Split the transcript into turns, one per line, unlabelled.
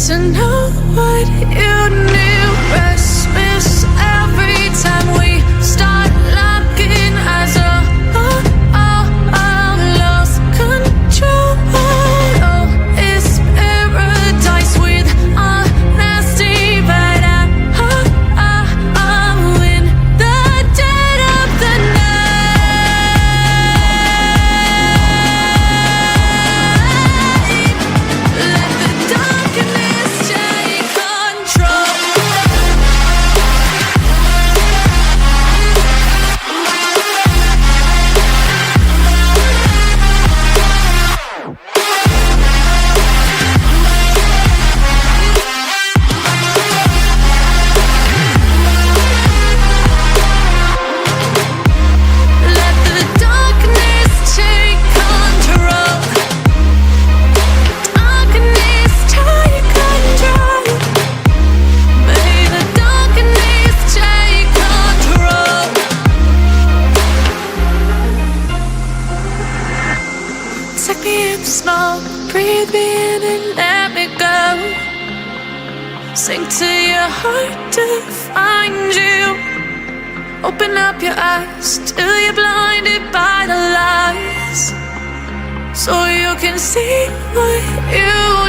to know what you knew. Restless every time we start locking eyes. Lost control. Oh, it's paradise with honesty, but I'm in the dead of the night. Let the darkness take control. Let the darkness take control. Darkness take control. May the darkness take control. Take me in slow, breathe me in and let me go. Sink to your heart to find you. Open up your eyes till you're blinded by the lies, so you can see what you